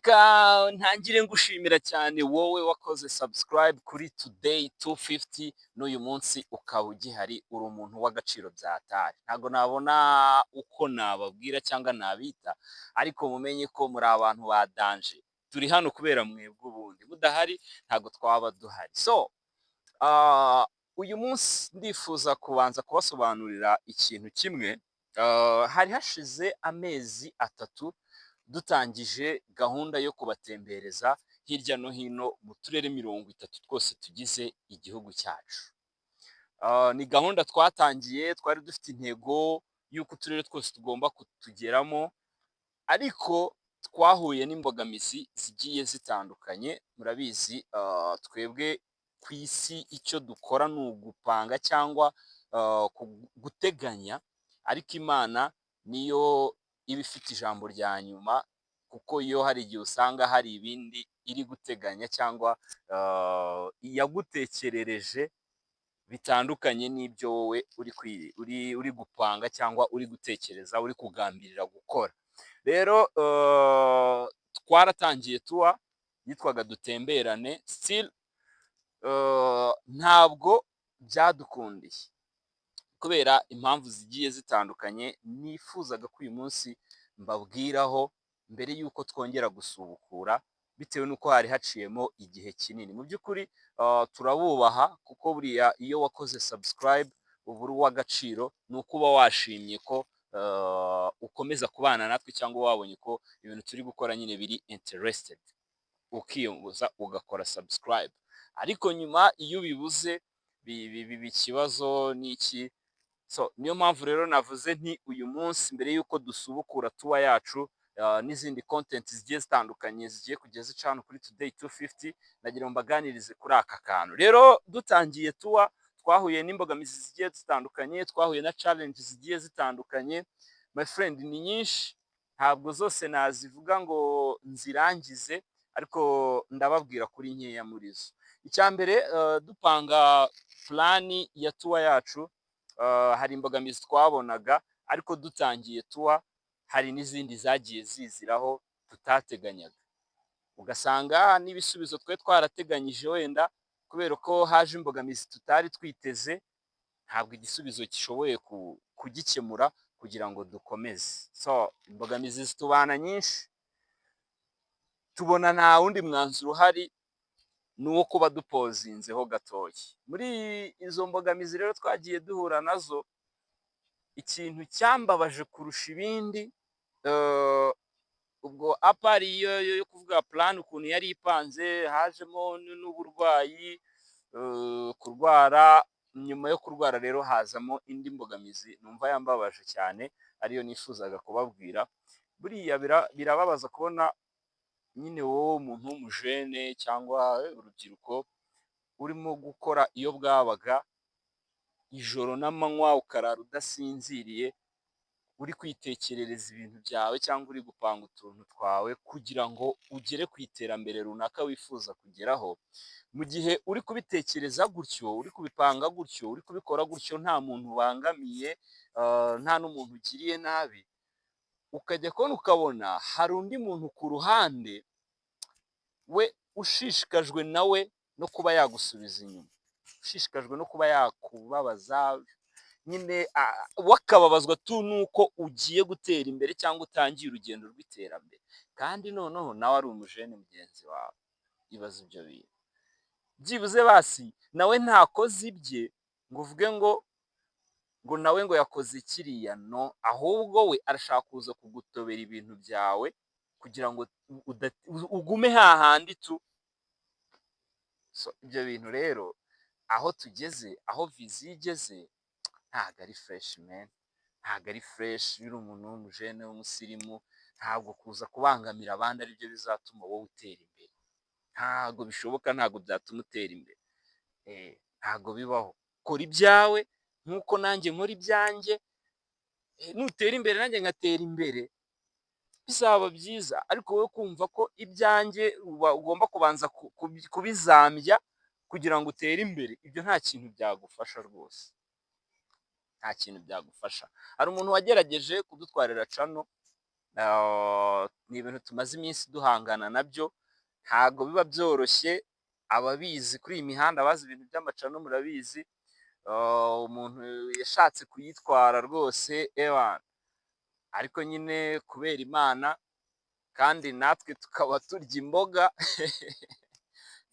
Ntangire ngushimira cyane wowe wakoze subscribe kuri Today 250 n'uyu munsi ukaba ugihari uri umuntu w'agaciro byatari. Ntago nabona uko nababwira cyangwa nabita, ariko mumenye ko muri abantu ba danje. Turi hano kubera mwebwe ubundi. Mudahari ntago twaba duhari. Uyu munsi ndifuza kubanza kubasobanurira ikintu kimwe. Hari hashize amezi 3 dutangije gahunda yo kubatembereza hirya no hino mu turere 30 twose tugize igihugu cyacu. Ni gahunda twatangiye, twari dufite intego y'uko uturere twose tugomba kutugeramo, ariko twahuye n'imbogamizi zigiye zitandukanye. Murabizi, twebwe ku isi icyo dukora ni ugupanga cyangwa guteganya, ariko Imana niyo iba ifite ijambo rya nyuma, kuko yo hari igihe usanga hari ibindi iri guteganya cyangwa yagutekerereje bitandukanye n'ibyo wowe uri gupanga cyangwa uri gutekereza, uri kugambirira gukora. Rero twaratangiye tuwa yitwaga dutemberane, still ntabwo byadukundiye kubera impamvu zigiye zitandukanye. Nifuzaga ko uyu munsi mbabwiraho mbere y'uko twongera gusubukura, bitewe n'uko hari haciyemo igihe kinini. Mu by'ukuri turabubaha, kuko buriya iyo wakoze subscribe uba uri uw'agaciro, ni uko uba washimye ko ukomeza kubana natwe, cyangwa wabonye ko ibintu turi gukora nyine biri interested, ukiyunguza ugakora subscribe. Ariko nyuma iyo ubibuze biba ikibazo n'iki. Niyo mpamvu rero navuze nti uyu munsi mbere y'uko dusubukura tuwa yacu n'izindi content zigiye zitandukanye zigiye kujya zica hano kuri Today 250, nagira ngo mbaganirize kuri aka kantu. Rero dutangiye tuwa twahuye n'imbogamizi zigiye zitandukanye, twahuye na challenge zigiye zitandukanye. My friend, ni nyinshi, ntabwo zose nazivuga ngo nzirangize, ariko ndababwira kuri nkeya muri zo. Icya mbere, dupanga plani ya tuwa yacu, hari imbogamizi twabonaga, ariko dutangiye tuwa hari n'izindi zagiye ziziraho tutateganyaga. Ugasanga n'ibisubizo twe twarateganyije, wenda kubera ko haje imbogamizi tutari twiteze, ntabwo igisubizo kishoboye kugikemura kugira ngo dukomeze. Imbogamizi zitubana nyinshi, tubona nta wundi mwanzuro uhari, ni uwo kuba dupozinzeho gatoya. Muri izo mbogamizi rero twagiye duhura nazo, ikintu cyambabaje kurusha ibindi, ubwo apari yo kuvuga plan ukuntu yari ipanze, hajemo n'uburwayi, kurwara. Nyuma yo kurwara rero hazamo indi mbogamizi numva yambabaje cyane, ariyo nifuzaga kubabwira. Buriya birababaza kubona nyine wowe umuntu w'umujene cyangwa urubyiruko urimo gukora iyo bwabaga ijoro n'amanywa, ukarara udasinziriye, uri kwitekerereza ibintu byawe cyangwa uri gupanga utuntu twawe kugira ngo ugere ku iterambere runaka wifuza kugeraho. Mu gihe uri kubitekereza gutyo, uri kubipanga gutyo, uri kubikora gutyo, nta muntu ubangamiye, nta n'umuntu ugiriye nabi, ukajya kubona ukabona hari undi muntu ku ruhande, we ushishikajwe nawe no kuba yagusubiza inyuma, ushishikajwe no kuba yakubabaza, nyine wakababazwa tu nuko ugiye gutera imbere cyangwa utangiye urugendo rw'iterambere, kandi noneho nawe ari umujene mugenzi wawe. Ibaza ibyo bintu. Byibuze basi nawe ntakoze ibye ngo uvuge ngo nawe ngo yakoze kiriya, no, ahubwo we arashaka kuza kugutobera ibintu byawe kugira ngo ugume hahandi tu. Ibyo bintu rero aho tugeze, aho viziyo igeze, ntabwo ari fresh man, ntabwo ari fresh. Uri umuntu w'umujene w'umusirimu, ntabwo kuza kubangamira abandi aribyo bizatuma wowe utera imbere. Ntabwo bishoboka, ntabwo byatuma utera imbere. Ntabwo bibaho. Kora ibyawe nk'uko nanjye nkora ibyanjye, nutera imbere nanjye ngatera imbere, bizaba byiza. Ariko wowe kumva ko ibyanjye ugomba kubanza kubizambya kugira ngo utere imbere, ibyo nta kintu byagufasha rwose, nta kintu byagufasha. Hari umuntu wagerageje kudutwarira cano, ni ibintu tumaze iminsi duhangana nabyo, ntago biba byoroshye, ababizi kuri iyi mihanda bazi ibintu by'amacano murabizi, umuntu yashatse kuyitwara rwose ewana, ariko nyine kubera Imana kandi natwe tukaba turya imboga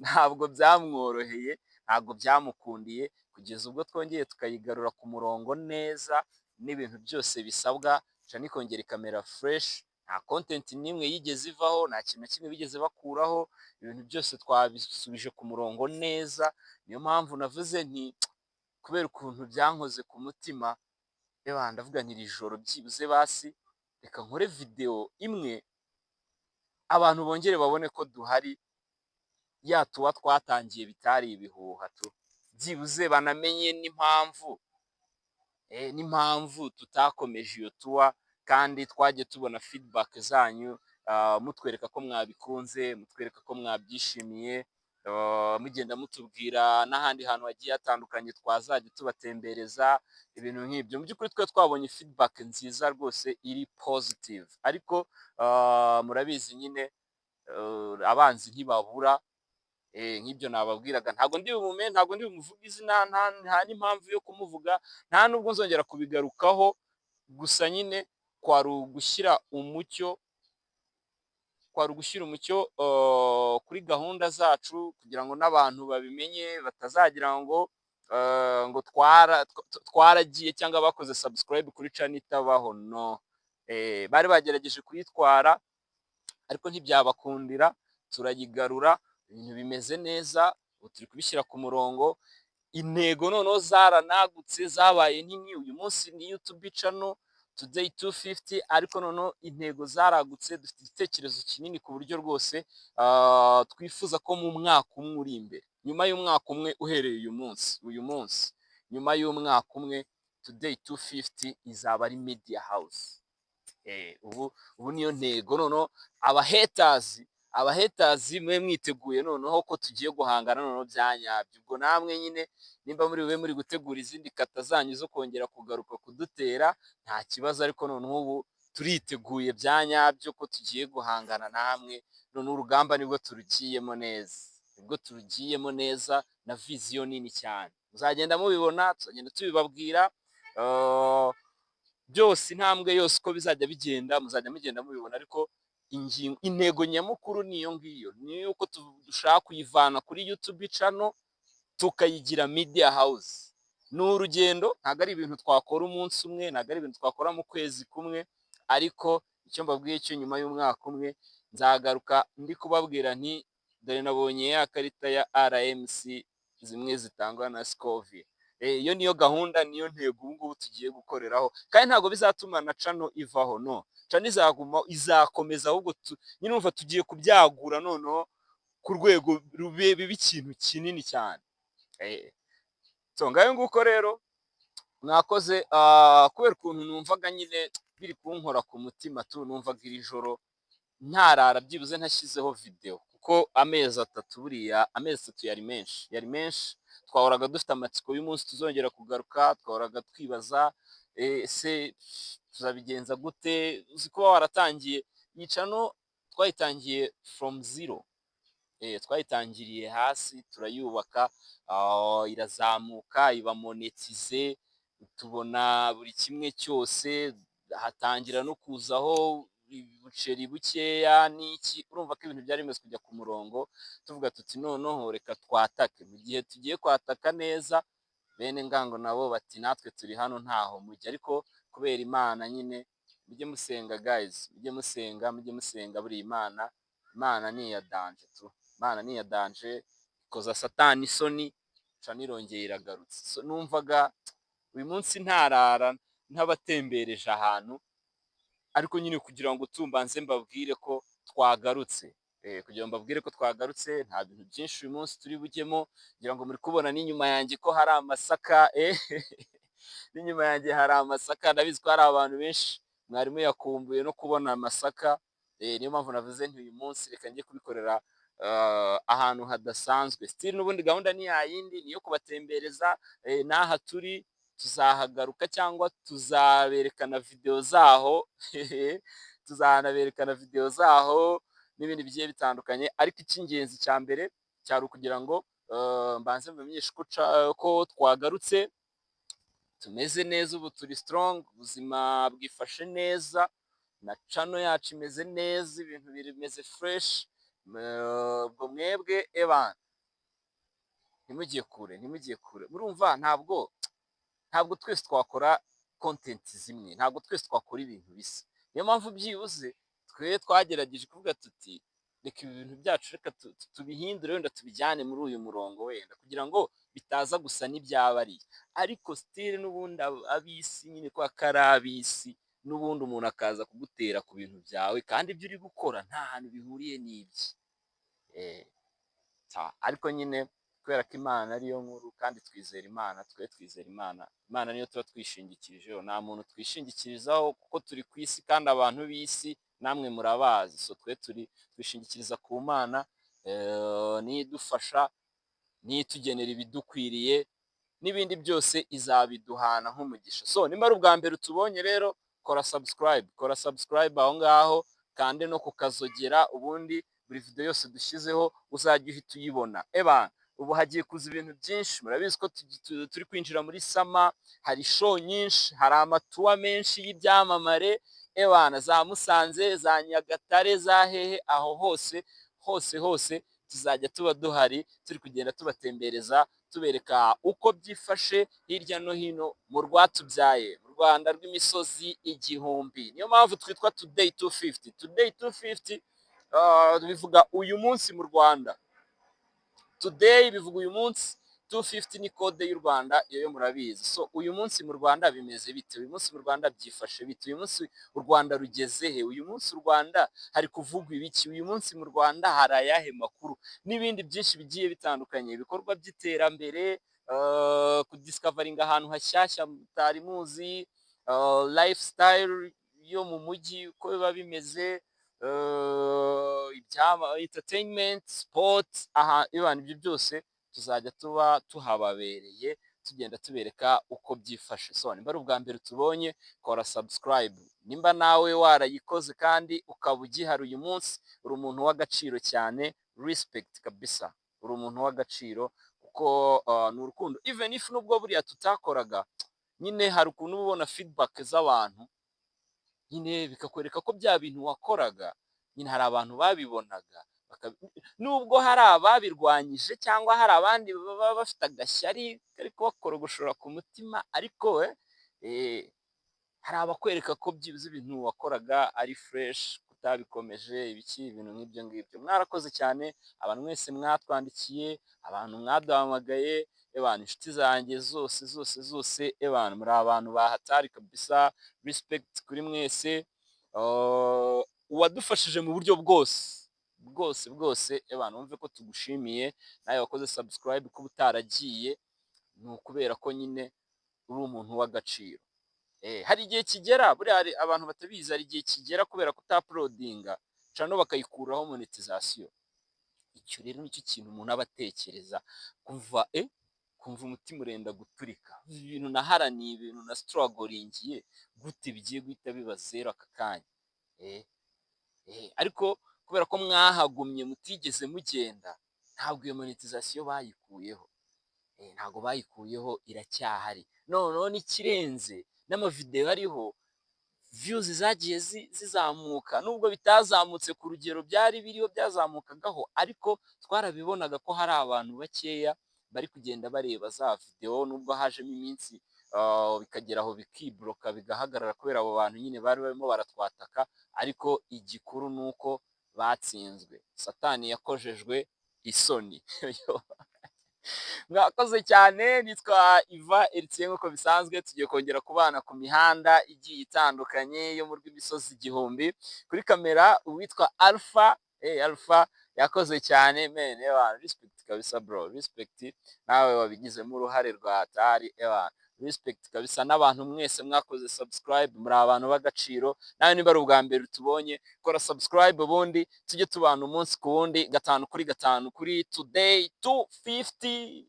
ntabwo byamworoheye, ntabwo byamukundiye kugeza ubwo twongeye tukayigarura ku murongo neza n'ibintu byose bisabwa, channel ikongera ikamera fresh, nta content n'imwe yigeze ivaho, nta kintu na kimwe bigeze bakuraho, ibintu byose twabisubije ku murongo neza, niyo mpamvu navuze nti kubera ukuntu byankoze ku mutima, ndavuga nti iri joro byibuze basi reka nkore video imwe abantu bongere babone ko duhari, ya tuwa twatangiye bitari ibihuha tu, byibuze banamenye n'impamvu tutakomeje iyo tuwa, kandi twagiye tubona feedback zanyu, mutwereka ko mwabikunze, mutwereka ko mwabyishimiye, mugenda mutubwira n'ahandi hantu hagiye hatandukanye twazajya tubatembereza, ibintu nk'ibyo. Mu by'ukuri twe twabonye feedback nziza rwose iri positive, ariko murabizi nyine abanzi ntibabura, nk'ibyo nababwiraga, ntabwo ndi bumuvuge izina, nta n'impamvu yo kumuvuga, nta nubwo nzongera kubigarukaho, gusa nyine kwari ugushyira umucyo kuri gahunda zacu, kugira ngo n'abantu babimenye, batazagira ngo twaragiye cyangwa bakoze subscribe kuri channel itabaho, no, bari bagerageje kuyitwara ariko ntibyabakundira, turayigarura, ibintu bimeze neza, ubu turi kubishyira ku murongo, intego noneho zaranagutse, zabaye nini, uyu munsi ni YouTube channel Today 250, ariko noneho intego zaragutse, dufite igitekerezo kinini ku buryo rwose twifuza ko mu mwaka umwe uri imbere, nyuma y'umwaka umwe uhereye uyu munsi, nyuma y'umwaka umwe Today 250 izaba ari media house. Ubu niyo ntego, noneho abahaters mwe mwiteguye noneho ko tugiye guhangana noneho bya nyabyo, ubwo namwe nyine nimba muri gutegura izindi kata zanyu zo kongera kugaruka kudutera, nta kibazo, ariko noneho ubu turiteguye bya nyabyo ko tugiye guhangana namwe, noneho urugamba nibwo turugiyemo neza na viziyo nini cyane, muzagenda mubibona, tuzagenda tubibabwira, byose intambwe yose uko bizajya bigenda muzajya mugenda mubibona, ariko intego nyamukuru niyo ngiyo, ni yuko dushaka kuyivana kuri YouTube channel tukayigira media house. Ni urugendo, ntabwo ari ibintu twakora umunsi umwe, ntabwo ari ibintu twakora mu kwezi kumwe, ariko icyo mbabwiye cyo nyuma y'umwaka umwe nzagaruka ndi kubabwira nti dore nabonye ya karita ya RMC zimwe zitangwa na Scoville. Iyo niyo gahunda, niyo ntego ubu ngubu tugiye gukoreraho, kandi ntabwo bizatuma na channel ivaho, no, channel izakomeza, ahubwo nyine umva tugiye kubyagura noneho ku rwego biba ikintu kinini cyane. So ngayo nguko rero mwakoze, kubera ukuntu numvaga nyine biri kunkora ku mutima tu, numvaga iri joro ntarara byibuze ntashyizeho video, kuko amezi atatu yari menshi, twahoraga dufite amatsiko y'umunsi tuzongera kugaruka, twahoraga twibaza ese tuzabigenza gute, uzi kuba waratangiye iyi channel, twayitangiye from zero, twayitangiriye hasi turayubaka, irazamuka iba monetize, tubona buri kimwe cyose, hatangira no kuzaho ubuceri bukeya n'iki, urumva ko ibintu byari bimaze kujya ku murongo, tuvuga tuti noneho reka twatake, mu gihe tugiye kwataka neza, bene ngango nabo bati natwe turi hano ntaho mujya, ariko kubera Imana nyine, mujye musenga guys, mujye musenga, buri Imana ni iya danje tu, Imana ni iya danje, ikoza Satani isoni, channel irongeye iragarutse. So numvaga uyu munsi ntarara ntabatembereje ahantu, ariko nyine kugira ngo tumbanze mbabwire ko twagarutse, nta bintu byinshi uyu munsi turi bujyemo, ngira ngo muri kubona n'inyuma yanjye ko hari amasaka, n'inyuma yanjye hari amasaka, ndabizi ko hari abantu benshi mwarimu yakumbuye no kubona amasaka, niyo mpamvu navuze nti uyu munsi reka njye kubikorera ahantu hadasanzwe, still n'ubundi gahunda ni yayindi, niyo kubatembereza, n'aha turi tuzahagaruka cyangwa tuzaberekana video zaho tuzanaberekana video zaho n'ibindi bigiye bitandukanye, ariko icy'ingenzi cya mbere cyari ukugira ngo mbanze mbamenyeshe ko twagarutse tumeze neza, ubu turi strong, ubuzima bwifashe neza na channel yacu imeze neza, ibintu bimeze fresh. Ubwo mwebwe ntimugiye kure, murumva ntabwo twese twakora content zimwe, ntabwo twese twakora ibintu bisa. Niyo mpamvu byibuze twe twagerageje kuvuga tuti reka ibi bintu byacu reka tubihindure, wenda tubijyane muri uyu murongo wenda kugira ngo bitaza gusa n'ibyabariye, ariko still n'ubundi ab'isi nyine kwa kari ab'isi, n'ubundi umuntu akaza kugutera ku bintu byawe kandi ibyo uri gukora nta hantu bihuriye n'ibye. Ariko nyine kubera ko Imana ariyo nkuru kandi twizera Imana, twizera Imana niyo tuba twishingikirijeho, nta muntu twishingikirizaho kuko turi ku isi kandi abantu b'isi namwe murabazi, so twe twishingikiriza ku Mana, niyo idufasha, niyo itugenera ibidukwiriye, n'ibindi byose izabiduhana nk'umugisha. So nimba ari ubwa mbere utubonye rero kora subscribe aho ngaho, kandi no kukazogera, ubundi buri video yose dushyizeho uzajya uhita uyibona. Ubu hagiye kuza ibintu byinshi, murabizi ko turi kwinjira muri sama, hari show nyinshi, hari amatuwa menshi y'ibyamamare, za Musanze, za Nyagatare, za hehe, aho hose tuzajya tuba duhari, turi kugenda tubatembereza, tubereka uko byifashe hirya no hino mu rwatubyaye, mu Rwanda rw'imisozi igihumbi. Niyo mpamvu twitwa Today 250 bivuga uyu munsi mu Rwanda. Today bivuga uyu munsi, 250 ni kode y'u Rwanda, iyo murabizi. So uyu munsi mu Rwanda bimeze bite? Uyu munsi mu Rwanda byifashe bite? Uyu munsi u Rwanda rugeze he? Uyu munsi u Rwanda hari kuvugwa ibiki? Uyu munsi mu Rwanda hari ayahe makuru? N'ibindi byinshi bigiye bitandukanye, ibikorwa by'iterambere, kudiscoveringa ahantu hashyashya mutari muzi, lifestyle yo mu mujyi uko biba bimeze, entertainment, sports, ibyo byose tuzajya tuba tuhababereye, tugenda tubereka uko byifashe. So nimba ari ubwa mbere tubonye, kora subscribe. Nimba nawe warayikoze kandi ukaba ugihari uyu munsi, uri umuntu w'agaciro cyane, respect kabisa, uri umuntu w'agaciro kuko ni urukundo. Even if nubwo buriya tutakoraga, nyine hari ukuntu ubona feedback z'abantu, nyine bikakwereka ko bya bintu wakoraga, nyine hari abantu babibonaga, nubwo hari ababirwanyije cyangwa hari abandi baba bafite agashyari kari kubakorogoshora ku mutima, ariko hari abakwereka ko byibuze ibintu wakoraga ari fresh, kutabikomeje ibintu nk'ibyo ngibyo. Mwarakoze cyane abantu mwese mwatwandikiye, abantu mwaduhamagaye, inshuti zanjye zose, muri abantu bahatari kabisa, respect kuri mwese, uwadufashije mu buryo bwose, wumve ko tugushimiye. Nawe wakoze subscribe kuba utaragiye, ni ukubera ko nyine uri umuntu w'agaciro. Hari igihe kigera, buriya abantu batabizi, hari igihe kigera kubera kutapulodinga channel bakayikuraho monetization. Icyo rero nicyo kintu umuntu aba atekereza, kumva umutima urenda guturika, ibintu naharaniye, ibintu na strugglingiye gute bigiye guhita biba zero aka kanya. Ariko kubera ko mwahagumye mutigeze mugenda, ntabwo iyo monetization bayikuyeho, ntabwo bayikuyeho, iracyahari. Noneho n'ikirenze, n'amavideo ariho views zagiye zizamuka, nubwo bitazamutse ku rugero byari biriho byazamukagaho, ariko twarabibonaga ko hari abantu bakeya bari kugenda bareba za video, nubwo hajemo iminsi bikagera aho bikibloka bigahagarara kubera abo bantu nyine bari barimo baratwataka, ariko igikuru nuko batsinzwe, satani yakojejwe isoni. Mwakoze cyane, nitwa Iva Eritien nk'uko bisanzwe, tugiye kongera kubana ku mihanda igiye itandukanye yo mu rw'imisozi igihumbi. Kuri kamera uwitwa Alpha, Alpha yakoze cyane, respect kabisa bro, respect, nawe wabigizemo uruhare rwa hatari, respect kabisa. N'abantu mwese mwakoze subscribe, muri abantu b'agaciro. Nawe niba ari ubwa mbere utubonye, kora subscribe, ubundi tujye tubana umunsi ku wundi, 5 kuri 5 kuri Today 250.